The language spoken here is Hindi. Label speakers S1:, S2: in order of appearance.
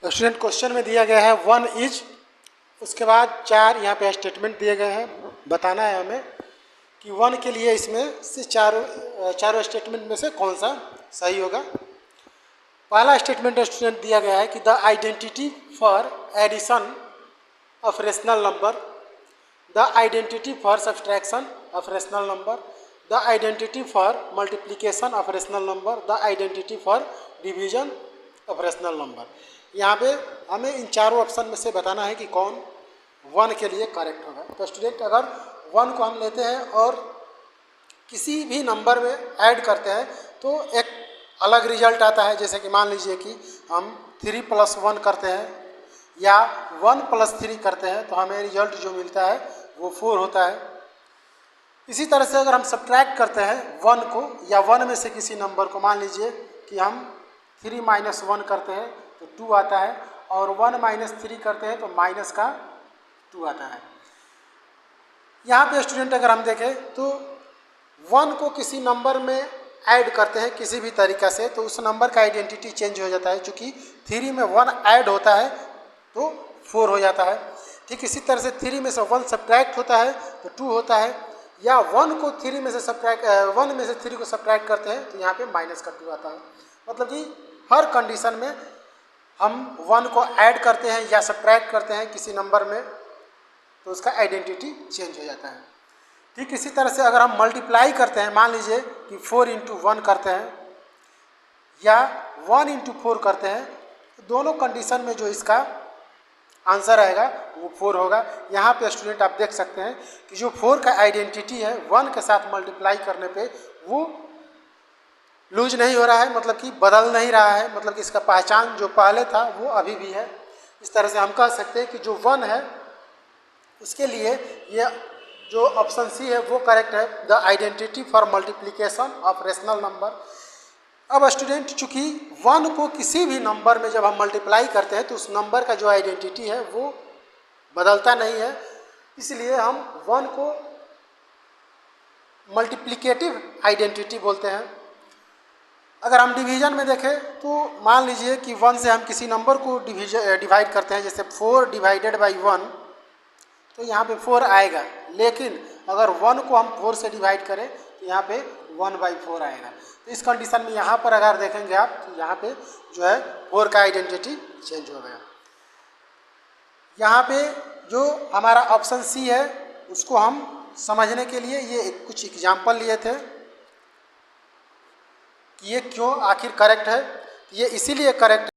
S1: स्टूडेंट क्वेश्चन में दिया गया है 1 इज, उसके बाद 4 यहाँ पे स्टेटमेंट दिए गए हैं। बताना है हमें कि 1 के लिए इसमें से चारों स्टेटमेंट में से कौन सा सही होगा। पहला स्टेटमेंट स्टूडेंट दिया गया है कि the identity for addition of rational number, the identity for subtraction of rational number, the identity for multiplication of rational number, the identity for division of rational number. यहाँ पे हमें इन चारों ऑप्शन में से बताना है कि कौन 1 के लिए करेक्ट होगा। तो स्टूडेंट अगर 1 को हम लेते हैं और किसी भी नंबर में ऐड करते हैं तो एक अलग रिजल्ट आता है। जैसे कि मान लीजिए कि हम 3 + 1 करते हैं या 1 + 3 करते हैं तो हमें रिजल्ट जो मिलता है वो 4 होता है। इसी तरह से अगर हम सब्ट्रैक्ट करते हैं 1 को या 1 में से किसी नंबर को, मान लीजिए कि हम 3 - 1 करते हैं तो 2 आता है और 1 - 3 करते हैं तो -2 आता है। यहाँ पे स्टूडेंट अगर हम देखें तो 1 को किसी नंबर में ऐड करते हैं किसी भी तरीक़ा से तो उस नंबर का आइडेंटिटी चेंज हो जाता है। चूँकि 3 में 1 ऐड होता है तो 4 हो जाता है। ठीक इसी तरह से 3 में से 1 सब्ट्रैक्ट होता है तो 2 होता है, या 1 को 3 में से 1 में से 3 को सब्ट्रैक्ट करते हैं तो यहाँ पे -2 आता है। मतलब कि हर कंडीशन में हम 1 को ऐड करते हैं या सब्ट्रैक्ट करते हैं किसी नंबर में तो उसका आइडेंटिटी चेंज हो जाता है। ठीक इसी तरह से अगर हम मल्टीप्लाई करते हैं, मान लीजिए कि 4 × 1 करते हैं या 1 × 4 करते हैं तो दोनों कंडीशन में जो इसका आंसर आएगा वो 4 होगा। यहाँ पे स्टूडेंट आप देख सकते हैं कि जो 4 का आइडेंटिटी है 1 के साथ मल्टीप्लाई करने पे वो लूज नहीं हो रहा है, मतलब कि बदल नहीं रहा है, मतलब कि इसका पहचान जो पहले था वो अभी भी है। इस तरह से हम कह सकते हैं कि जो 1 है उसके लिए ये जो ऑप्शन सी है वो करेक्ट है, the identity for multiplication of rational number. अब स्टूडेंट चूँकि 1 को किसी भी नंबर में जब हम मल्टीप्लाई करते हैं तो उस नंबर का जो आइडेंटिटी है वो बदलता नहीं है, इसलिए हम 1 को मल्टीप्लिकेटिव आइडेंटिटी बोलते हैं। अगर हम डिवीज़न में देखें तो मान लीजिए कि 1 से हम किसी नंबर को डिवाइड करते हैं, जैसे 4 / 1 तो यहाँ पे 4 आएगा, लेकिन अगर 1 को हम 4 से डिवाइड करें तो यहाँ पे 1/4 आएगा। तो इस कंडीशन में यहाँ पर अगर देखेंगे आप तो यहाँ पे जो है 4 का आइडेंटिटी चेंज हो गया। यहाँ पे जो हमारा ऑप्शन सी है उसको हम समझने के लिए ये कुछ एग्जाम्पल लिए थे कि ये क्यों आखिर करेक्ट है। ये इसीलिए करेक्ट